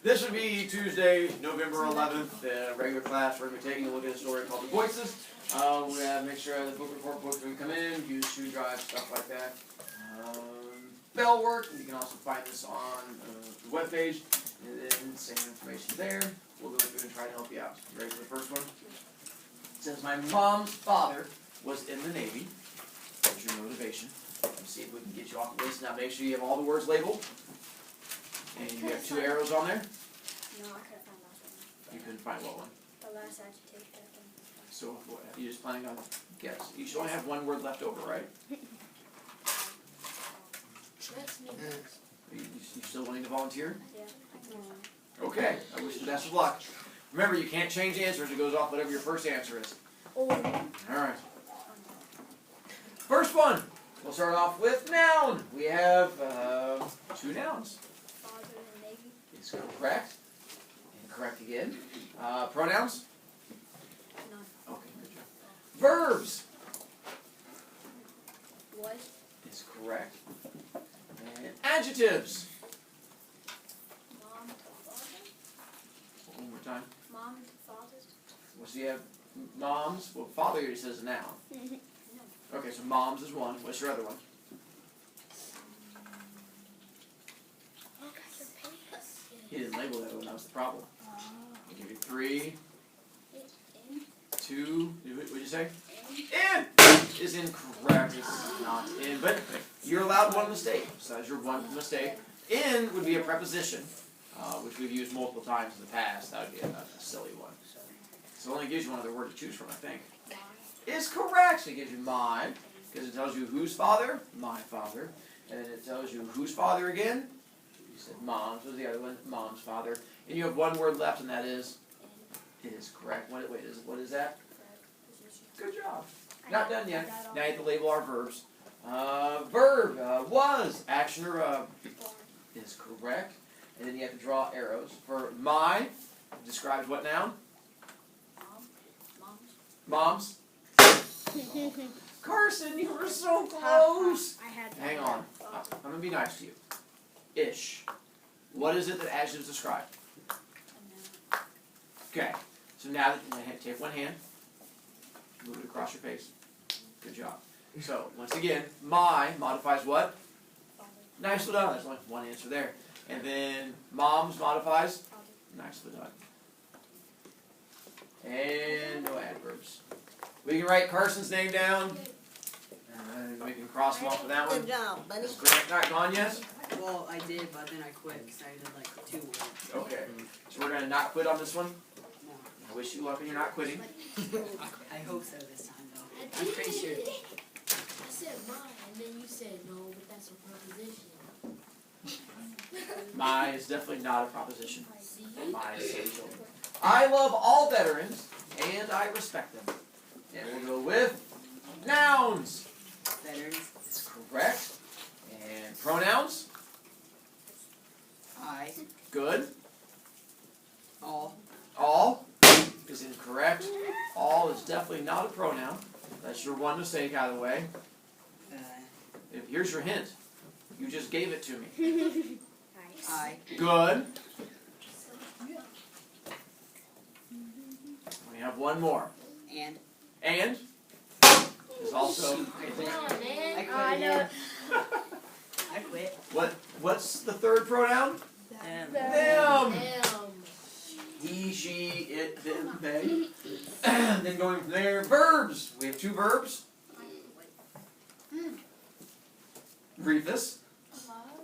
This would be Tuesday, November 11th, regular class. We're going to be taking a look at a story called The Voices. We're going to make sure the book report books when we come in, use shoe drive, stuff like that. Bell work, and you can also find this on the webpage, and then same information there. We'll go through and try to help you out. You ready for the first one? It says, my mom's father was in the Navy. There's your motivation. Let's see if we can get you off the list. Now make sure you have all the words labeled. And you have 2 arrows on there? No, I couldn't find that one. You couldn't find what one? The last adjective. So what, you just planning on guess? You should only have 1 word left over, right? You still wanting to volunteer? Yeah. Okay, I wish you the best of luck. Remember, you can't change answers. It goes off whatever your first answer is. Alright. First one. We'll start off with noun. We have 2 nouns. Father in the Navy. Is correct. And correct again. Pronouns? None. Okay, good job. Verbs. Was. Is correct. And adjectives. Mom to father. One more time. Mom to father. Well, so you have moms. Well, father here says noun. Okay, so moms is one. What's your other one? He didn't label that one. That was the problem. I'll give you 3, 2. What did you say? In is incorrect. It's not in, but you're allowed one mistake. So that's your one mistake. In would be a preposition, which we've used multiple times in the past. That would be a silly one. So it only gives you one other word to choose from, I think. Is correct. So it gives you my, because it tells you whose father? My father. And then it tells you whose father again? You said mom's was the other one. Mom's father. And you have 1 word left, and that is? It is correct. What is that? Good job. Not done yet. Now you have to label our verbs. Verb, was, action or is correct. And then you have to draw arrows. For my, describes what noun? Moms. Carson, you were so close. I had that. Hang on. I'm going to be nice to you. Ish. What is it that adjectives describe? Okay. So now that take one hand, move it across your face. Good job. So, once again, my modifies what? Nicely done. There's only one answer there. And then mom's modifies? Nicely done. And no adverbs. We can write Carson's name down. And we can cross him off for that one. Good job, buddy. Is Grant not gone yet? Well, I did, but then I quit because I did like 2 words. Okay. So we're going to not quit on this one? No. I wish you luck and you're not quitting. I hope so this time, though. I I'm pretty sure. I said mine, and then you said no, but that's a preposition. My is definitely not a proposition. See? My is silly children. I love all veterans, and I respect them. And we'll go with nouns. Veterans. Is correct. And pronouns. I. Good. All. All is incorrect. All is definitely not a pronoun. That's your one mistake out of the way. Here's your hint. You just gave it to me. I. Good. We have one more. And is also. Come on, man. I quit I know. again. I quit. What's the third pronoun? Them. Them. Damn. He, she, it, them, they. Then going from there, verbs. We have 2 verbs. Briefest.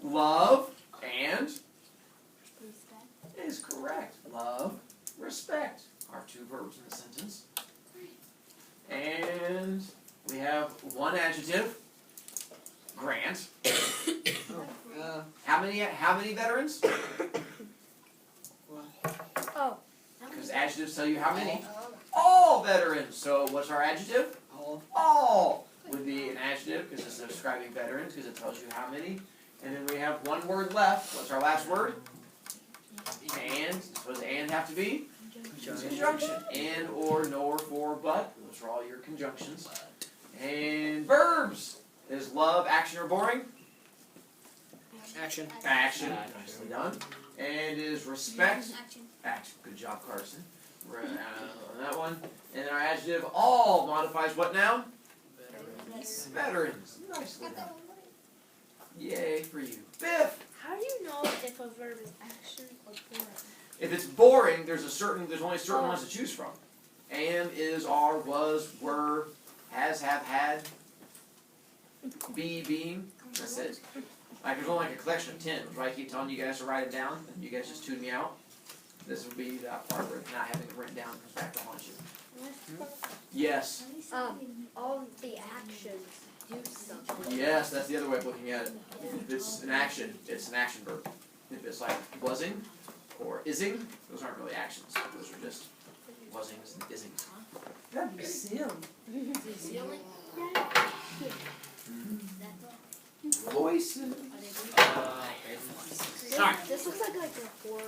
Love and is correct. Love, respect are 2 verbs in the sentence. And we have 1 adjective. Grant. How many veterans? Oh. Because adjectives tell you how many. All veterans. So what's our adjective? All would be an adjective because it's describing veterans because it tells you how many. And then we have 1 word left. What's our last word? And. What does and have to be? Conjunction. And, or, nor, for, but. Those are all your conjunctions. And verbs. Is love, action, or boring? Action. Action. Nicely done. And is respect. Action. Action. Good job, Carson. Right on that one. And then our adjective all modifies what now? Veterans. Nicely done. Yay for you. Biff. How do you know if a verb is action or boring? If it's boring, there's only certain ones to choose from. Am, is, are, was, were, has, have, had, be, being. That's it. Like there's only like a collection of 10, right? I keep telling you guys to write it down, and you guys just tune me out. This would be that part where not having it written down comes back to haunt you. Yes. All of the actions do something. Yes, that's the other way of looking at it. If it's an action, it's an action verb. If it's like wasing or ising, those aren't really actions. Those are just wasings and isings. That'd be silly. Ceiling? Voices. Sorry. This looks like a horror.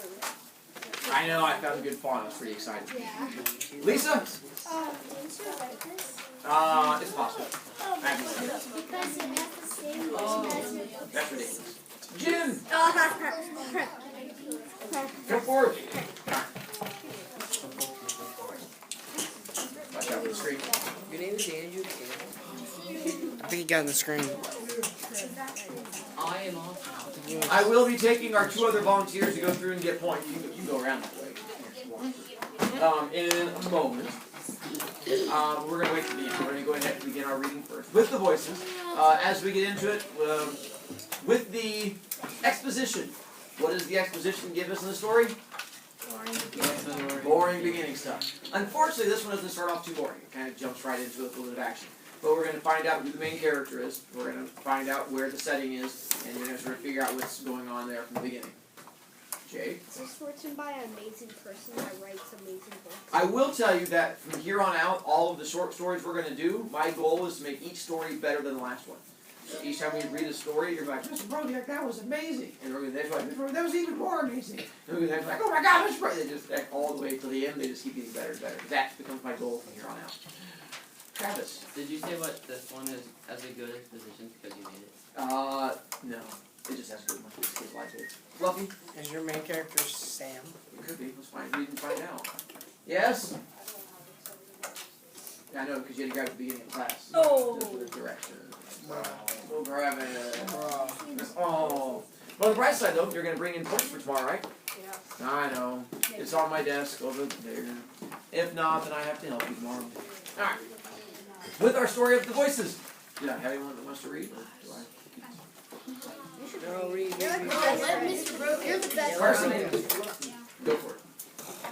I know, I found a good font. I was pretty excited. Yeah. Lisa? Didn't you write this? It's possible. I haven't seen it. Because it has the same words as it. That's ridiculous. Jin! Come forward. Watch out for the screen. Your name is Andrew Campbell. I think you got on the screen. I am off. I will be taking our 2 other volunteers to go through and get points. You can go around that way. In a moment. We're going to wait for the end. We're going to go ahead and begin our reading first. With the voices. As we get into it, with the exposition. What does the exposition give us in the story? Boring beginning stuff. Unfortunately, this one doesn't start off too boring. It kind of jumps right into a little bit of action. But we're going to find out who the main character is. We're going to find out where the setting is, and you're going to sort of figure out what's going on there from the beginning. Jay? This is written by an amazing person that writes amazing books. I will tell you that from here on out, all of the short stories we're going to do, my goal is to make each story better than the last one. So each time we read a story, you're like, Mr. Brovicast, that was amazing. And we're going to like, Mr. Brovicast, that was even more amazing. And we're going to like, oh my God, Mr. Brovicast. They just, all the way till the end, they just keep getting better and better. That becomes my goal from here on out. Travis? Did you say what this one is as a good exposition because you made it? No. It just has good ones. It's kids like it. Fluffy? Is your main character Sam? It could be. Let's find. We didn't find out. Yes? Yeah, I know, because you had to grab at the beginning of class. Oh. Just with the direction. We'll grab it. Bro. Oh. Well, on the bright side, though, you're going to bring in points for tomorrow, right? Yeah. I know. It's on my desk over there. If not, then I have to help you tomorrow. Alright. With our story of the voices. Did I have anyone that wants to read? Or do I? No, read. You're the Let best. Mr. Bro. You're the best. Carson? writer. Go for it.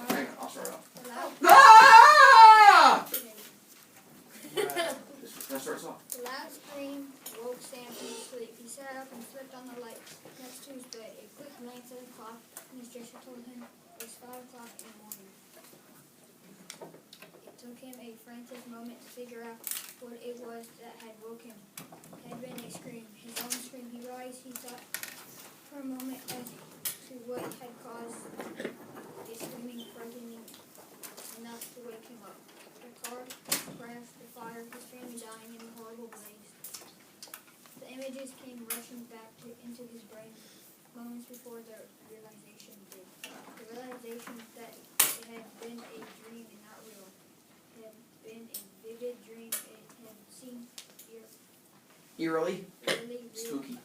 Hang on, I'll start off. The Ah! That starts off. loud scream woke Sam from his sleep. He sat up and flipped on the light next to his bed. A quick glance at the clock, and his dresser told him it was 5 o'clock in the morning. It took him a frantic moment to figure out what it was that had woke him. It had been a scream, his own scream. He realized he thought for a moment as to what had caused a screaming, frightening enough to wake him up. The car crashed, the fire, his family dying in a horrible blaze. The images came rushing back into his brain moments before the realization did. The realization that it had been a dream and not real. It had been a vivid dream. It had seemed Eerily. really real, Spooky.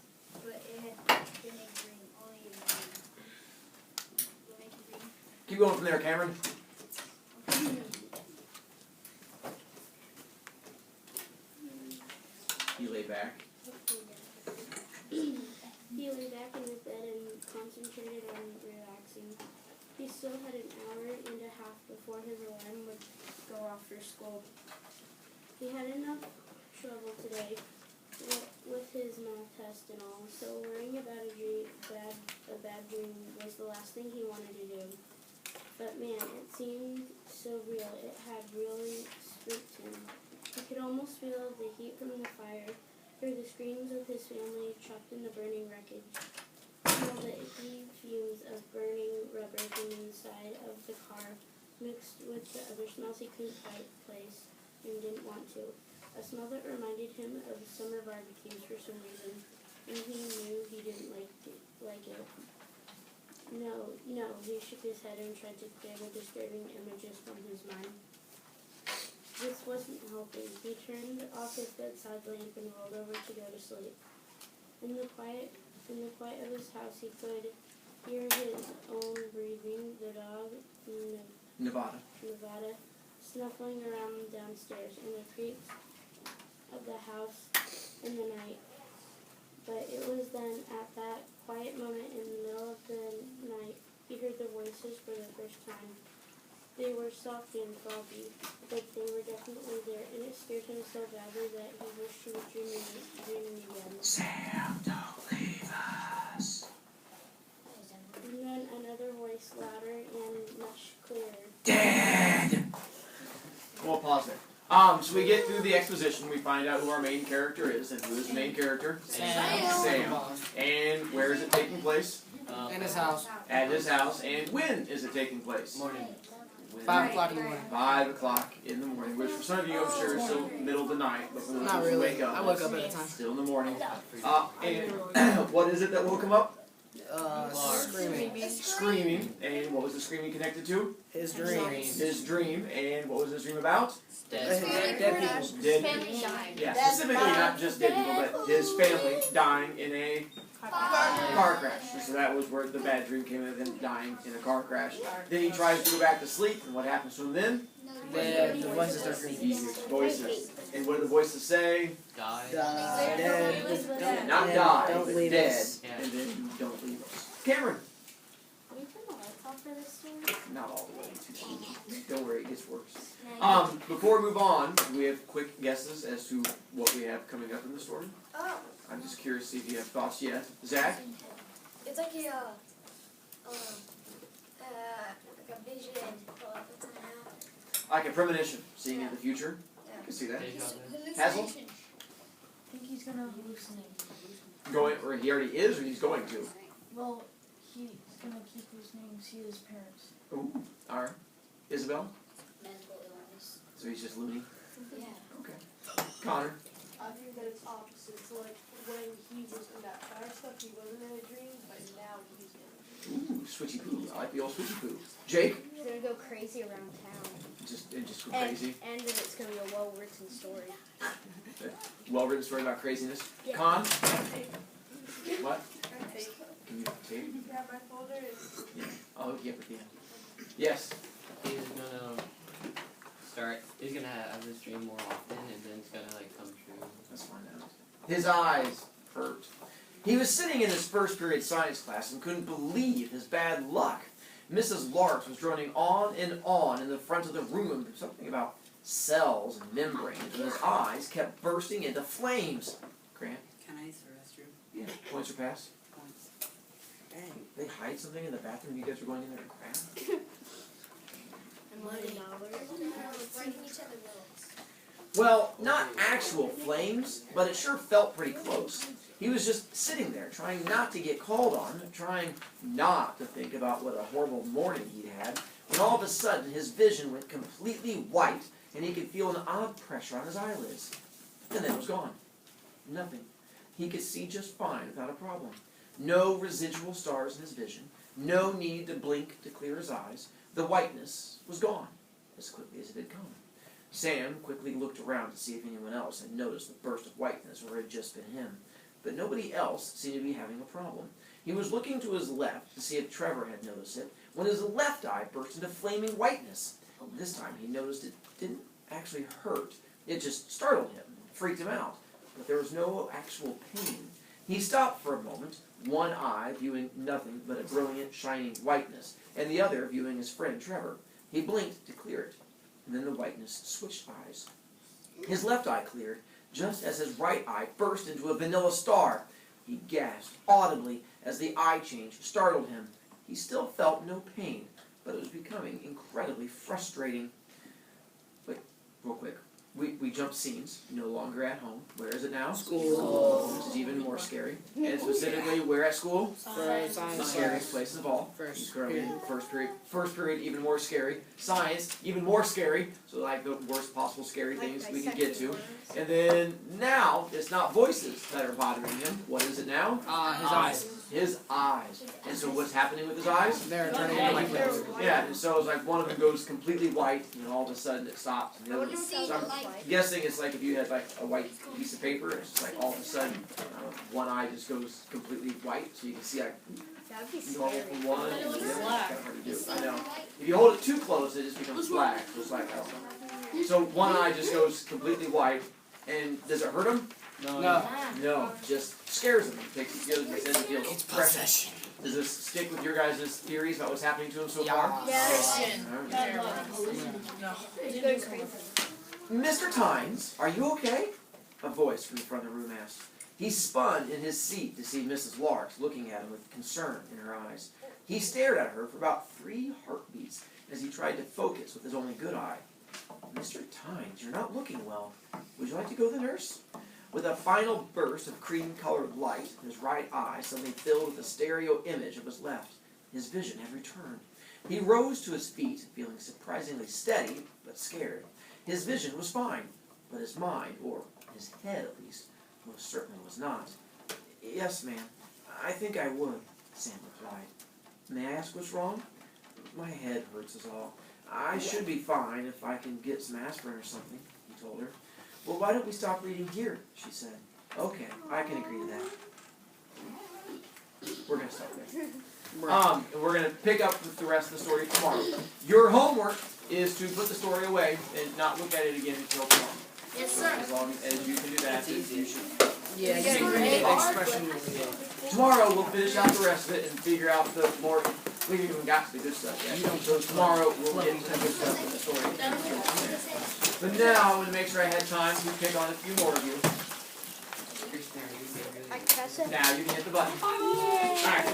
but it had been a dream, only a dream. Will make you read. Keep going from there, Cameron. You lay back. He lay back in his bed and concentrated on relaxing. He still had an hour and a half before his alarm would go off for school. He had enough trouble today with his math test and all, so worrying about a bad dream was the last thing he wanted to do. But man, it seemed so real. It had really spooked him. He could almost feel the heat from the fire, hear the screams of his family trapped in the burning wreckage, smell the icky fumes of burning rubber from the inside of the car, mixed with the other smells he couldn't quite place and didn't want to. A smell that reminded him of summer barbecues for some reason, and he knew he didn't like it. like it. No, he shook his head and tried to clear the disturbing images from his mind. This wasn't helping. He turned off his bedside lamp and rolled over to go to sleep. In the quiet of his house, he could hear his own breathing, the dog, Nevada. snuffling around downstairs, and the creaks of the house in the night. But it was then, at that quiet moment in the middle of the night, he heard the voices for the first time. They were soft and frothy, but they were definitely there, and it scared him so badly that he wished he was dreaming again. Sam, don't leave us. And then another voice, louder and much clearer. Dead! We'll pause there. So we get through the exposition, we find out who our main character is, and who is the main character? Sam. And where is it taking place? In his house. At his house. And when is it taking place? Morning. 5 o'clock in the morning. 5 o'clock in the morning, which for some of you I'm sure is still middle of the night, but for those Not who really. wake up, I woke up at the time. still in the morning. And what is it that woke him up? Screaming. Screaming. And what was the screaming connected to? His dream. His dream. And what was his dream about? Dead. Dead people. Dead. Family died. Yeah, specifically not just dead people, but his family dying in a car crash. And so that was where the bad dream came in, of him dying in a car crash. Then he tries to go back to sleep, and what happens to him then? Then the voices start He screaming. hears voices. And what do the voices say? Die. Dead. Not Dead. die, Don't but leave dead. us. Yeah. And then don't leave us. Cameron. Can we turn the lights off for this story? Not all the way. Don't worry, it gets worse. Before we move on, we have quick guesses as to what we have coming up in the story. Oh, I'm just curious to see if you have thoughts yet. Zach? it's like a vision, but what's it now? Like a premonition, seeing in the future. I can see that. Deja vu. Hazel? I think he's gonna hallucinate. Going, or he already is, or he's going to. Well, he's gonna keep hallucinating, see his parents. Ooh, alright. Isabel? Mental illness. So he's just loony? Yeah. Okay. Connor? I think that it's opposite. So like when he was in that fire stuff, he wasn't in a dream, but now he's in a dream. Ooh, switchy poo. I like the old switchy poo. Jake? He's gonna go crazy around town. Just go crazy. And then it's gonna be a well-written story. Well-written story about craziness. Yeah. Con? What? Tape. Can you tape? Yeah, my folder is. Oh, yeah, at the end. Yes. He's gonna he's gonna have this dream more often, and then it's gonna like come true. Let's find out. His eyes hurt. He was sitting in his first period science class and couldn't believe his bad luck. Mrs. Larks was droning on and on in the front of the room, something about cells and membranes, and his eyes kept bursting into flames. Grant? Can I use the restroom? Yeah. Points or pass? Points. Dang, they hide something in the bathroom you guys are going in there to grab? Breaking each other's wills. Well, not actual flames, but it sure felt pretty close. He was just sitting there, trying not to get called on, trying not to think about what a horrible morning he'd had, when all of a sudden his vision went completely white, and he could feel an odd pressure on his eyelids. And then it was gone. Nothing. He could see just fine without a problem. No residual stars in his vision, no need to blink to clear his eyes. The whiteness was gone, as quickly as it had come. Sam quickly looked around to see if anyone else had noticed the burst of whiteness, or it had just been him. But nobody else seemed to be having a problem. He was looking to his left to see if Trevor had noticed it, when his left eye burst into flaming whiteness. This time he noticed it didn't actually hurt. It just startled him, freaked him out. But there was no actual pain. He stopped for a moment, one eye viewing nothing but a brilliant, shining whiteness, and the other viewing his friend Trevor. He blinked to clear it, and then the whiteness switched eyes. His left eye cleared, just as his right eye burst into a vanilla star. He gasped audibly as the eye change startled him. He still felt no pain, but it was becoming incredibly frustrating. Wait, real quick. we jump scenes, no longer at home. Where is it now? School. Which is even more scary. And specifically, where at school? The scariest place of all. First Currently, period. First period, even more scary. Science, even more scary. So like the worst possible scary things we could get to. And then now, it's not voices that are bothering him. What is it now? His eyes. His eyes. And so what's happening with his eyes? They're turning into liquids. Yeah, and so it's like one of them goes completely white, and then all of a sudden it stops. And the other, so I'm guessing it's like if you had like a white piece of paper, it's just like all of a sudden one eye just goes completely white, so you can see like That'd be normal scary. from one. But it looks and the other. black. It's kinda hard to do. I know. If you hold it too close, it just becomes black. So it's like I don't know. So one eye just goes completely white, and does it hurt him? No. No, just scares him. It makes him feel, he says it feels precious. Does this stick with your guys' theories about what's happening to him so far? Christian. Alright. Good crazy. Mr. Tynes, are you okay? A voice from the front of the room asked. He spun in his seat to see Mrs. Larks looking at him with concern in her eyes. He stared at her for about 3 heartbeats as he tried to focus with his only good eye. Mr. Tynes, you're not looking well. Would you like to go to the nurse? With a final burst of cream-colored light, his right eye suddenly filled with a stereo image of his left. His vision had returned. He rose to his feet, feeling surprisingly steady, but scared. His vision was fine, but his mind, or his head at least, most certainly was not. Yes, ma'am, I think I would, Sam replied. May I ask what's wrong? My head hurts is all. I should be fine if I can get some aspirin or something, he told her. Well, why don't we stop reading here, she said. Okay, I can agree to that. We're going to stop there. And we're going to pick up with the rest of the story tomorrow. Your homework is to put the story away and not look at it again until tomorrow. Yes, sir. As long as you can do that, you should. Yeah, You just gotta read read the it. expression. Tomorrow we'll finish out the rest of it and figure out the more. We haven't even got to the good stuff yet. So tomorrow we'll get to the good stuff in the story. But now I want to make sure I had time to pick on a few more of you. I press it. Now you can hit the button. Alright.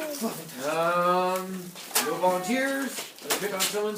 No volunteers. Let me pick on someone.